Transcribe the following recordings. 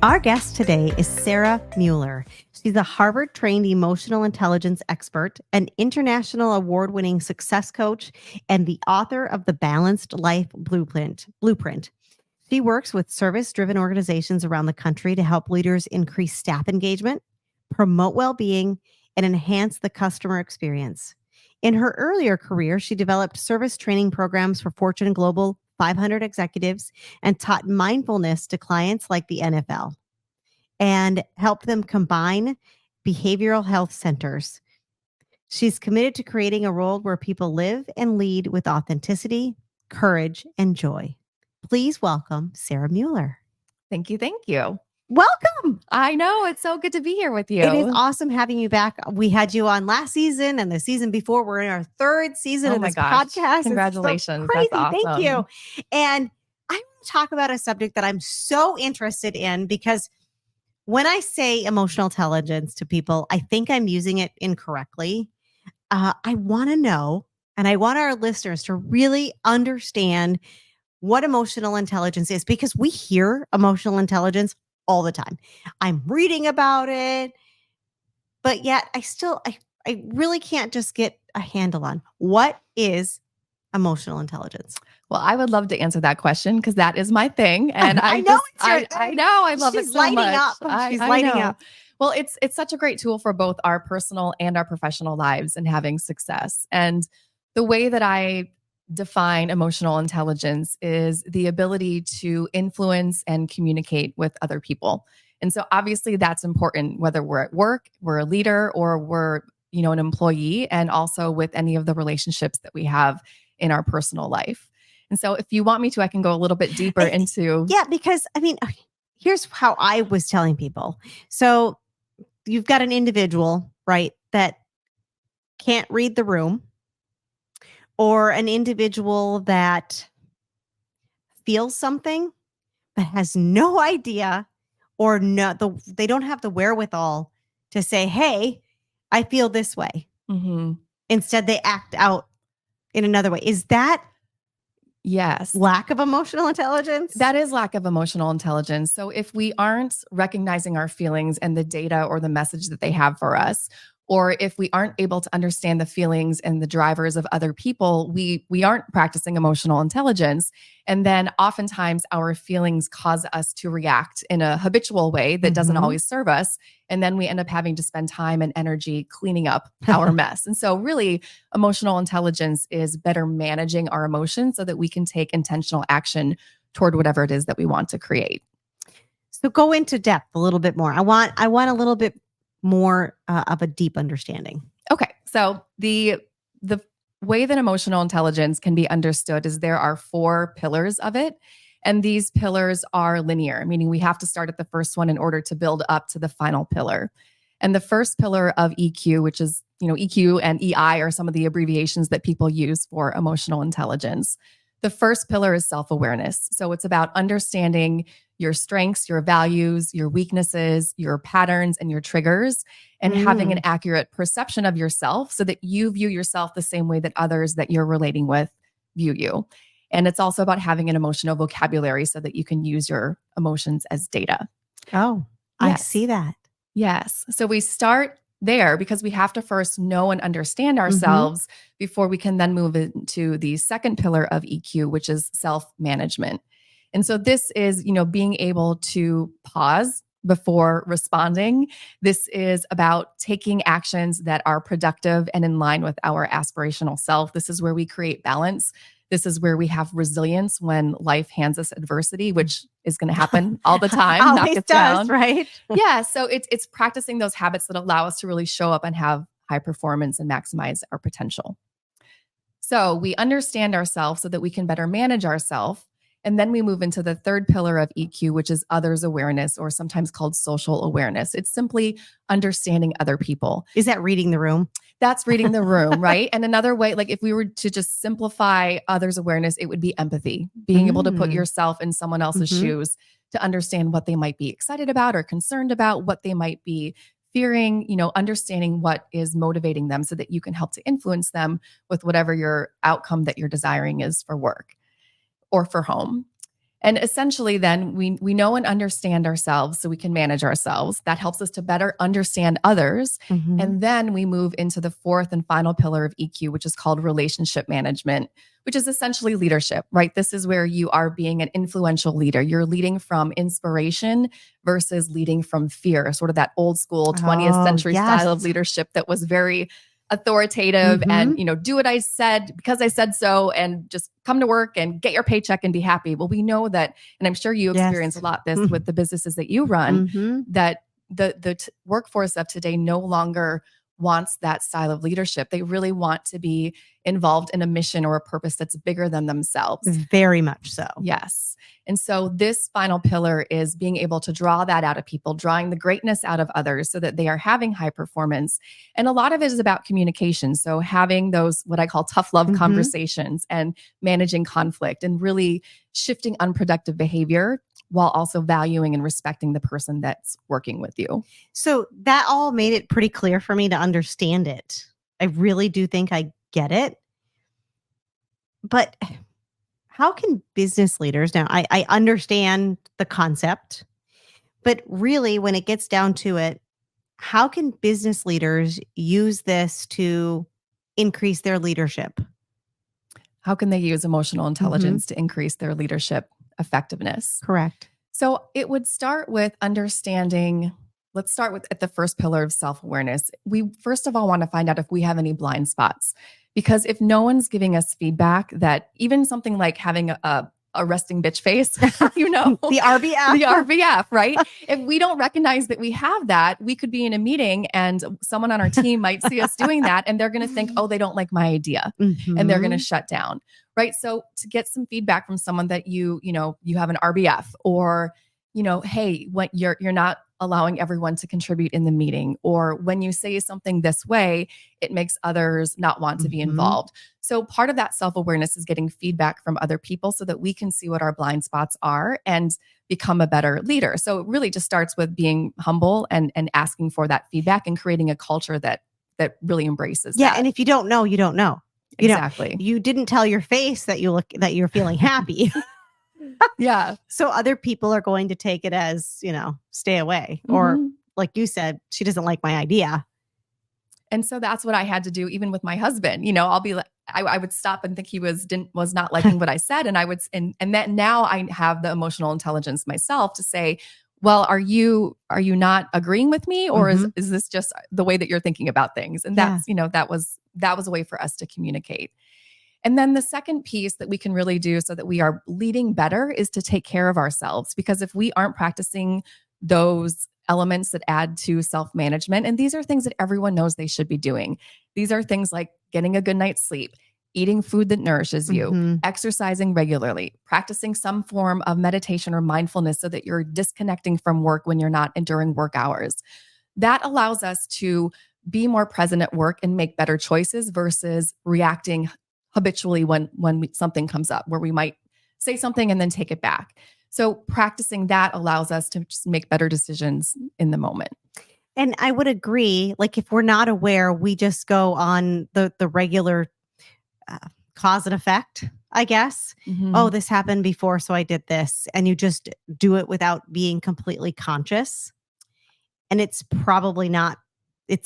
Our guest today is Sarah Mueller. She's a Harvard-trained emotional intelligence expert, an international award-winning success coach, and the author of the Balanced Life Blueprint. She works with service-driven organizations around the country to help leaders increase staff engagement, promote well-being, and enhance the customer experience. In her earlier career, she developed service training programs for Fortune Global 500 executives and taught mindfulness to clients like the NFL and helped them combine behavioral health centers. She's committed to creating a world where people live and lead with authenticity, courage, and joy. Please welcome Sarah Mueller. Thank you. Thank you. Welcome. I know. It's so good to be here with you. It is awesome having you back. We had you on last season and the season before. We're in our third season of this podcast. Congratulations. It's so crazy. That's awesome. Thank you. And I want to talk about a subject that I'm so interested in because when I say emotional intelligence to people, I think I'm using it incorrectly. I want to know, and I want our listeners to really understand what emotional intelligence is, because we hear emotional intelligence all the time. I'm reading about it, but yet I really can't just get a handle on what is emotional intelligence. Well, I would love to answer that question because that is my thing. And I know I love it so lighting much. Up. She's lighting up. Well, it's such a great tool for both our personal and our professional lives and having success. And the way that I define emotional intelligence is the ability to influence and communicate with other people. And so obviously that's important, whether we're at work, we're a leader, or we're, an employee, and also with any of the relationships that we have in our personal life. And so if you want me to, I can go a little bit deeper into. Yeah, because here's how I was telling people. So you've got an individual, right, that can't read the room, or an individual that feels something but has no idea, or they don't have the wherewithal to say, hey, I feel this way. Mm-hmm. Instead, they act out in another way. Is that yes, lack of emotional intelligence? That is lack of emotional intelligence. So if we aren't recognizing our feelings and the data or the message that they have for us, or if we aren't able to understand the feelings and the drivers of other people, we aren't practicing emotional intelligence. And then oftentimes our feelings cause us to react in a habitual way that doesn't always serve us. And then we end up having to spend time and energy cleaning up our mess. And so really, emotional intelligence is better managing our emotions so that we can take intentional action toward whatever it is that we want to create. So go into depth a little bit more. I want a little bit more of a deep understanding. Okay. So the way that emotional intelligence can be understood is there are 4 pillars of it. And these pillars are linear, meaning we have to start at the first one in order to build up to the final pillar. And the first pillar of EQ, which is, EQ and EI are some of the abbreviations that people use for emotional intelligence. The first pillar is self-awareness. So it's about understanding your strengths, your values, your weaknesses, your patterns, and your triggers, and having an accurate perception of yourself so that you view yourself the same way that others that you're relating with view you. And it's also about having an emotional vocabulary so that you can use your emotions as data. Oh, yes. I see that. Yes. So we start there because we have to first know and understand ourselves before we can then move into the second pillar of EQ, which is self-management. And so this is, being able to pause before responding. This is about taking actions that are productive and in line with our aspirational self. This is where we create balance. This is where we have resilience when life hands us adversity, which is going to happen all the time. Always does, right? Yeah. So it's practicing those habits that allow us to really show up and have high performance and maximize our potential. So we understand ourselves so that we can better manage ourselves. And then we move into the third pillar of EQ, which is others awareness, or sometimes called social awareness. It's simply understanding other people. Is that reading the room? That's reading the room, right? And another way, like if we were to just simplify others awareness, it would be empathy, being able to put yourself in someone else's shoes to understand what they might be excited about or concerned about, what they might be fearing, understanding what is motivating them so that you can help to influence them with whatever your outcome that you're desiring is for work or for home. And essentially then we know and understand ourselves so we can manage ourselves. That helps us to better understand others. Mhm. And then we move into the fourth and final pillar of EQ, which is called relationship management, which is essentially leadership, right? This is where you are being an influential leader. You're leading from inspiration versus leading from fear, sort of that old school 20th Oh, century yes. style of leadership that was very authoritative and, do what I said because I said so, and just come to work and get your paycheck and be happy. Well, we know that, and I'm sure you experience Yes. a lot this with the businesses that you run, Mhm. that the workforce of today no longer wants that style of leadership. They really want to be involved in a mission or a purpose that's bigger than themselves. Very much so. Yes. And so this final pillar is being able to draw that out of people, drawing the greatness out of others so that they are having high performance. And a lot of it is about communication. So having those, what I call tough love conversations and managing conflict and really shifting unproductive behavior while also valuing and respecting the person that's working with you. So that all made it pretty clear for me to understand it. I really do think I get it. But how can business leaders now, I understand the concept, but really when it gets down to it, how can business leaders use this to increase their leadership? How can they use emotional intelligence to increase their leadership effectiveness? Correct. So it would start with understanding. Let's start with at the first pillar of self-awareness. We first of all want to find out if we have any blind spots, because if no one's giving us feedback, that even something like having a resting bitch face, The RBF. the RBF, right? If we don't recognize that we have that, we could be in a meeting and someone on our team might see us doing that and they're going to think, oh, they don't like my idea, and they're going to shut down, right? So to get some feedback from someone that you have an RBF, or hey, when you're not allowing everyone to contribute in the meeting, or when you say something this way, it makes others not want to be involved. So part of that self-awareness is getting feedback from other people so that we can see what our blind spots are and become a better leader. So it really just starts with being humble and asking for that feedback and creating a culture that really embraces that. And if you don't know, you don't know. Exactly. You didn't tell your face that you're feeling happy. Yeah. So other people are going to take it as, stay away. Or like you said, she doesn't like my idea. And so that's what I had to do, even with my husband. I'll be like, I would stop and think he was not liking what I said. And I would, and that now I have the emotional intelligence myself to say, well, are you not agreeing with me? Or is this just the way that you're thinking about things? And that's, that was a way for us to communicate. And then the second piece that we can really do so that we are leading better is to take care of ourselves. Because if we aren't practicing those elements that add to self-management, and these are things that everyone knows they should be doing. These are things like getting a good night's sleep, eating food that nourishes you, exercising regularly, practicing some form of meditation or mindfulness so that you're disconnecting from work when you're not during work hours. That allows us to be more present at work and make better choices versus reacting habitually when something comes up where we might say something and then take it back. So practicing that allows us to just make better decisions in the moment. And I would agree, like if we're not aware, we just go on the regular cause and effect, I guess. Oh, this happened before, so I did this. And you just do it without being completely conscious. And it's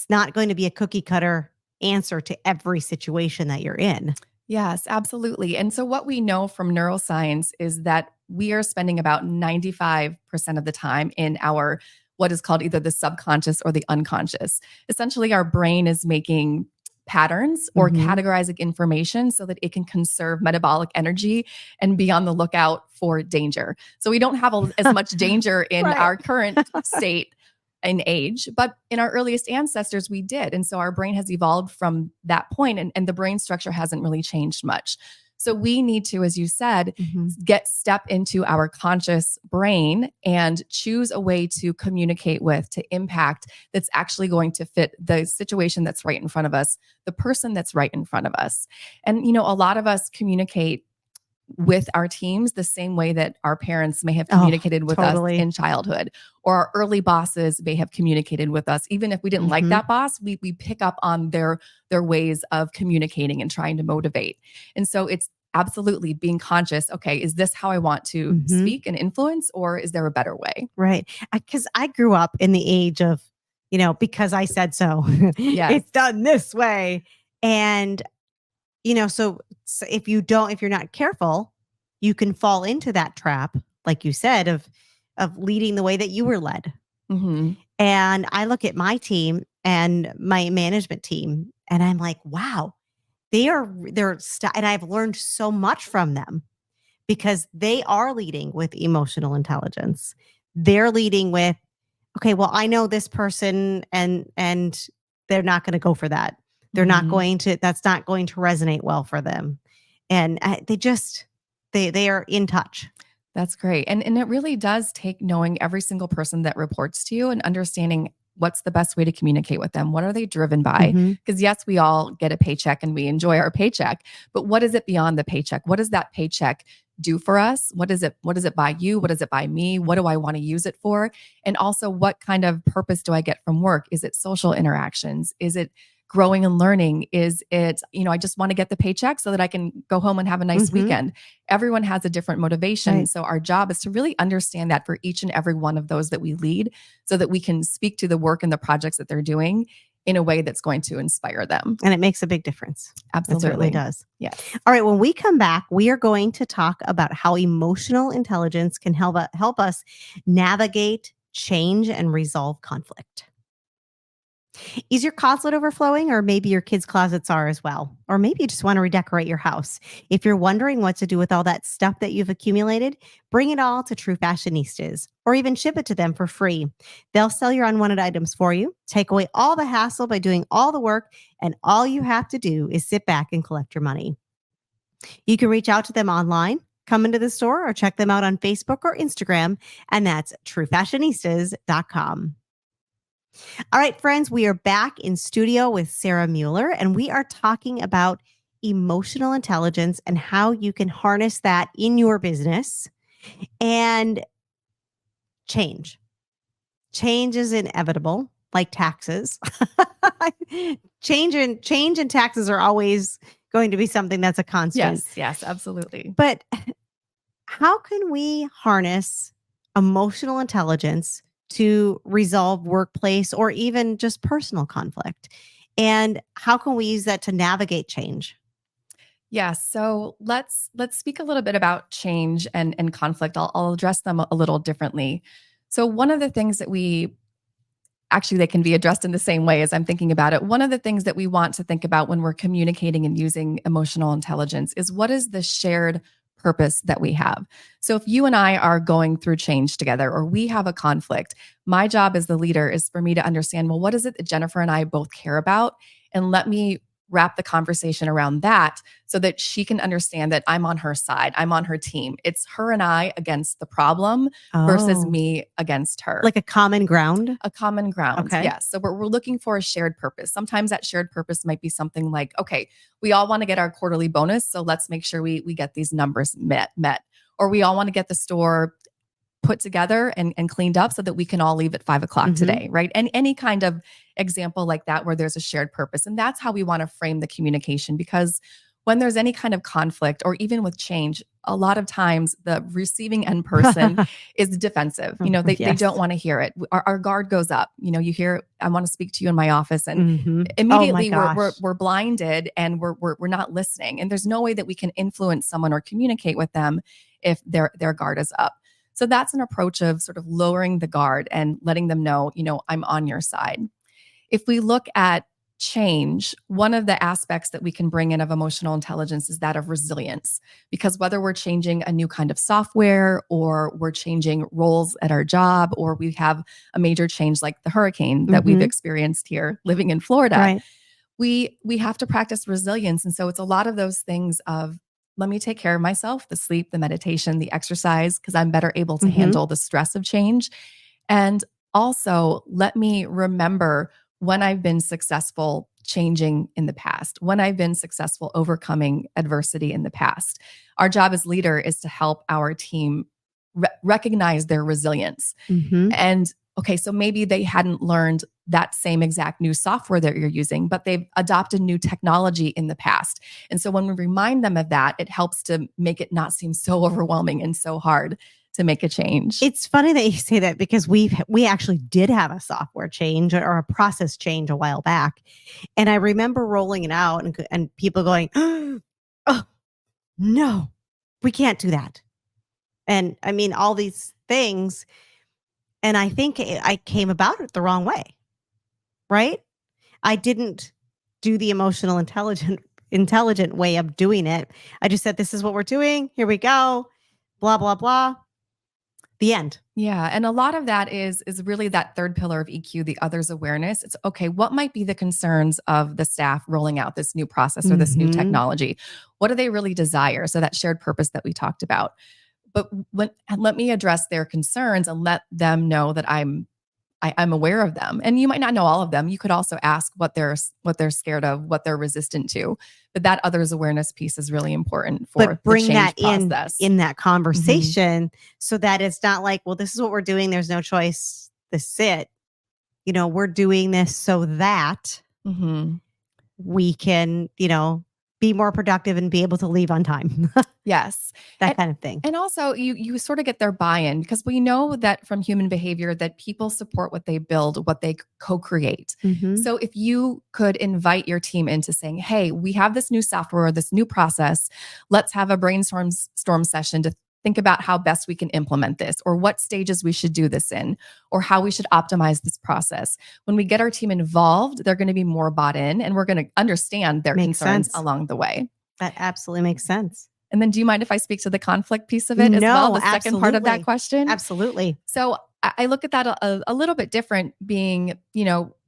not going to be a cookie cutter answer to every situation that you're in. Yes, absolutely. And so what we know from neuroscience is that we are spending about 95% of the time in our what is called either the subconscious or the unconscious. Essentially, our brain is making patterns or categorizing information so that it can conserve metabolic energy and be on the lookout for danger. So we don't have as much danger in our current state in age, but in our earliest ancestors, we did. And so our brain has evolved from that point, and the brain structure hasn't really changed much. So we need to, as you said, step into our conscious brain and choose a way to communicate with, to impact that's actually going to fit the situation that's right in front of us, the person that's right in front of us. And, a lot of us communicate with our teams the same way that our parents may have communicated with us in childhood, or our early bosses may have communicated with us. Even if we didn't like that boss, we pick up on their ways of communicating and trying to motivate. And so it's absolutely being conscious. Okay, is this how I want to speak and influence, or is there a better way? Right. Because I grew up in the age of, because I said so, Yes. it's done this way. And, so if you're not careful, you can fall into that trap, like you said, of leading the way that you were led. Mm-hmm. And I look at my team and my management team, and I'm like, wow, and I've learned so much from them because they are leading with emotional intelligence. They're leading with, okay, well, I know this person and they're not going to go for that. They're not going to, that's not going to resonate well for them. And they are in touch. That's great. And it really does take knowing every single person that reports to you and understanding what's the best way to communicate with them. What are they driven by? Because yes, we all get a paycheck and we enjoy our paycheck, but what is it beyond the paycheck? What does that paycheck do for us? What does it buy you? What does it buy me? What do I want to use it for? And also, what kind of purpose do I get from work? Is it social interactions? Is it growing and learning? Is it, I just want to get the paycheck so that I can go home and have a nice weekend? Everyone has a different motivation. Right. So our job is to really understand that for each and every one of those that we lead so that we can speak to the work and the projects that they're doing in a way that's going to inspire them. And it makes a big difference. Absolutely. It certainly does. Yes. All right. When we come back, we are going to talk about how emotional intelligence can help us navigate change and resolve conflict. Is your closet overflowing, or maybe your kids' closets are as well? Or maybe you just want to redecorate your house. If you're wondering what to do with all that stuff that you've accumulated, bring it all to True Fashionistas, or even ship it to them for free. They'll sell your unwanted items for you, take away all the hassle by doing all the work, and all you have to do is sit back and collect your money. You can reach out to them online, come into the store, or check them out on Facebook or Instagram, and that's truefashionistas.com. All right, friends, we are back in studio with Sarah Mueller, and we are talking about emotional intelligence and how you can harness that in your business and change. Change is inevitable, like taxes. Change and taxes are always going to be something that's a constant. Yes, absolutely. But how can we harness emotional intelligence to resolve workplace or even just personal conflict? And how can we use that to navigate change? Yeah, so let's speak a little bit about change and conflict. I'll address them a little differently. So one of the things that they can be addressed in the same way as I'm thinking about it. One of the things that we want to think about when we're communicating and using emotional intelligence is what is the shared purpose that we have. So if you and I are going through change together, or we have a conflict, my job as the leader is for me to understand, well, what is it that Jennifer and I both care about? And let me wrap the conversation around that so that she can understand that I'm on her side. I'm on her team. It's her and I against the problem versus me against her. Like a common ground? A common ground. Okay. Yes. So we're looking for a shared purpose. Sometimes that shared purpose might be something like, okay, we all want to get our quarterly bonus. So let's make sure we get these numbers met. Or we all want to get the store put together and cleaned up so that we can all leave at 5:00 today, right? And any kind of example like that where there's a shared purpose. And that's how we want to frame the communication, because when there's any kind of conflict or even with change, a lot of times the receiving end person is defensive. They don't want to hear it. Our guard goes up. You hear, I want to speak to you in my office, and immediately we're blinded and we're not listening. And there's no way that we can influence someone or communicate with them if their guard is up. So that's an approach of sort of lowering the guard and letting them know, I'm on your side. If we look at change, one of the aspects that we can bring in of emotional intelligence is that of resilience, because whether we're changing a new kind of software or we're changing roles at our job, or we have a major change like the hurricane that we've experienced here living in Florida, right, we have to practice resilience. And so it's a lot of those things of, let me take care of myself, the sleep, the meditation, the exercise, because I'm better able to handle the stress of change. And also let me remember when I've been successful changing in the past, when I've been successful overcoming adversity in the past. Our job as leader is to help our team recognize their resilience. And okay, so maybe they hadn't learned that same exact new software that you're using, but they've adopted new technology in the past. And so when we remind them of that, it helps to make it not seem so overwhelming and so hard to make a change. It's funny that you say that because we actually did have a software change or a process change a while back. And I remember rolling it out and people going, oh, no, we can't do that. And I mean, all these things. And I think I came about it the wrong way, right? I didn't do the emotional intelligent way of doing it. I just said, this is what we're doing. Here we go. Blah, blah, blah. The end. Yeah. And a lot of that is really that third pillar of EQ, the others awareness. It's okay, what might be the concerns of the staff rolling out this new process or this new technology? What do they really desire? So that shared purpose that we talked about. But let me address their concerns and let them know that I'm aware of them. And you might not know all of them. You could also ask what they're scared of, what they're resistant to. But that others awareness piece is really important for but bring the change that process. in that conversation so that it's not like, well, this is what we're doing. There's no choice. This is it. We're doing this so that we can, be more productive and be able to leave on time. Yes. That kind of thing. And also you sort of get their buy-in because we know that from human behavior that people support what they build, what they co-create. So if you could invite your team into saying, hey, we have this new software or this new process, let's have a brainstorm session to think about how best we can implement this or what stages we should do this in or how we should optimize this process. When we get our team involved, they're going to be more bought in and we're going to understand their concerns along the way. That absolutely makes sense. And then do you mind if I speak to the conflict piece of it as well? The second part of that question? Absolutely. So I look at that a little bit different being,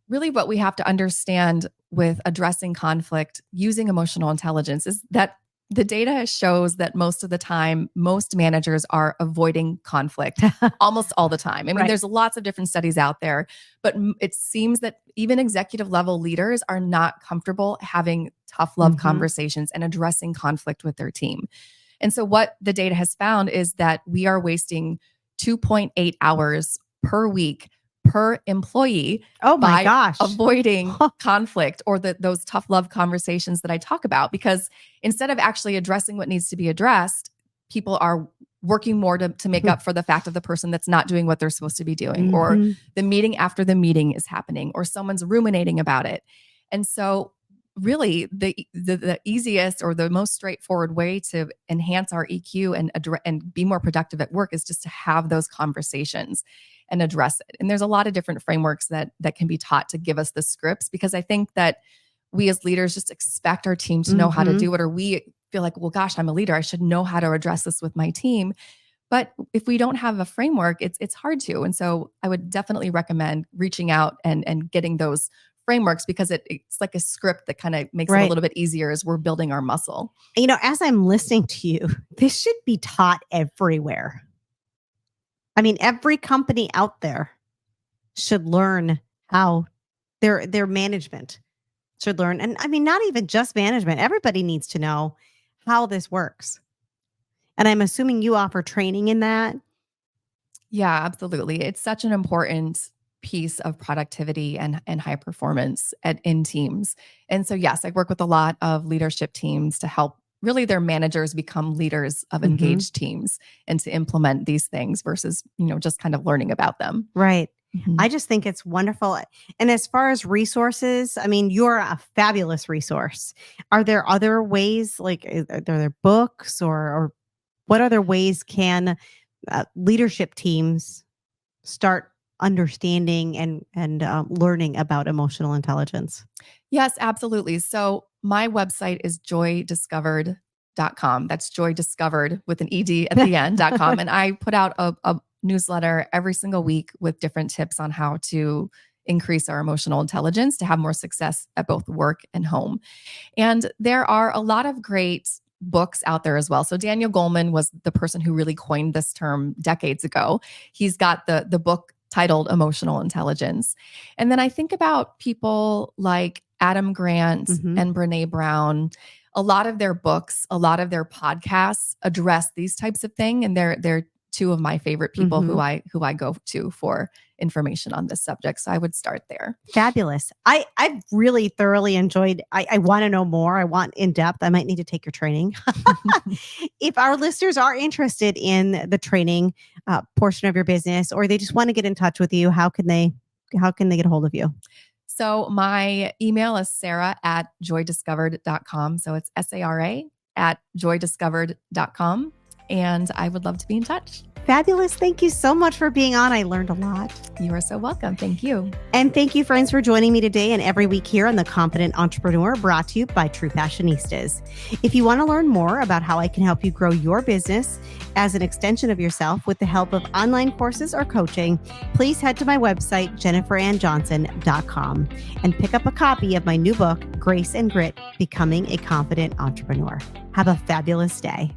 really what we have to understand with addressing conflict using emotional intelligence is that the data shows that most of the time, most managers are avoiding conflict almost all the time. I mean, there's lots of different studies out there, but it seems that even executive level leaders are not comfortable having tough love conversations and addressing conflict with their team. And so what the data has found is that we are wasting 2.8 hours per week per employee avoiding conflict or those tough love conversations that I talk about. Because instead of actually addressing what needs to be addressed, people are working more to make up for the fact of the person that's not doing what they're supposed to be doing, or the meeting after the meeting is happening, or someone's ruminating about it. And so really the easiest or the most straightforward way to enhance our EQ and be more productive at work is just to have those conversations and address it. And there's a lot of different frameworks that can be taught to give us the scripts, because I think that we as leaders just expect our team to know how to do it, or we feel like, well, gosh, I'm a leader, I should know how to address this with my team. But if we don't have a framework, it's hard to. And so I would definitely recommend reaching out and getting those frameworks, because it's like a script that kind of makes it a little bit easier as we're building our muscle. As I'm listening to you, this should be taught everywhere. I mean, every company out there should learn how their management should learn. And I mean, not even just management. Everybody needs to know how this works. And I'm assuming you offer training in that. Yeah, absolutely. It's such an important piece of productivity and high performance in teams. And so, yes, I work with a lot of leadership teams to help really their managers become leaders of engaged teams and to implement these things versus, just kind of learning about them. Right. I just think it's wonderful. And as far as resources, I mean, you're a fabulous resource. Are there other ways, like are there books or what other ways can leadership teams start understanding and learning about emotional intelligence? Yes, absolutely. So my website is JoyDiscovered.com. That's JoyDiscovered with an ED at the end.com. And I put out a newsletter every single week with different tips on how to increase our emotional intelligence to have more success at both work and home. And there are a lot of great books out there as well. So Daniel Goleman was the person who really coined this term decades ago. He's got the book titled Emotional Intelligence. And then I think about people like Adam Grant and Brene Brown. A lot of their books, a lot of their podcasts address these types of things, and they're two of my favorite people who I go to for information on this subject. So I would start there. Fabulous. I've really thoroughly enjoyed. I want to know more. I want in depth. I might need to take your training. If our listeners are interested in the training portion of your business, or they just want to get in touch with you, how can they get a hold of you? So my email is sarah@joydiscovered.com. So it's SARA@joydiscovered.com. And I would love to be in touch. Fabulous. Thank you so much for being on. I learned a lot. You are so welcome. Thank you. And thank you, friends, for joining me today and every week here on The Confident Entrepreneur, brought to you by True Fashionistas. If you want to learn more about how I can help you grow your business as an extension of yourself with the help of online courses or coaching, please head to my website, jenniferannjohnson.com, and pick up a copy of my new book, Grace and Grit, Becoming a Confident Entrepreneur. Have a fabulous day.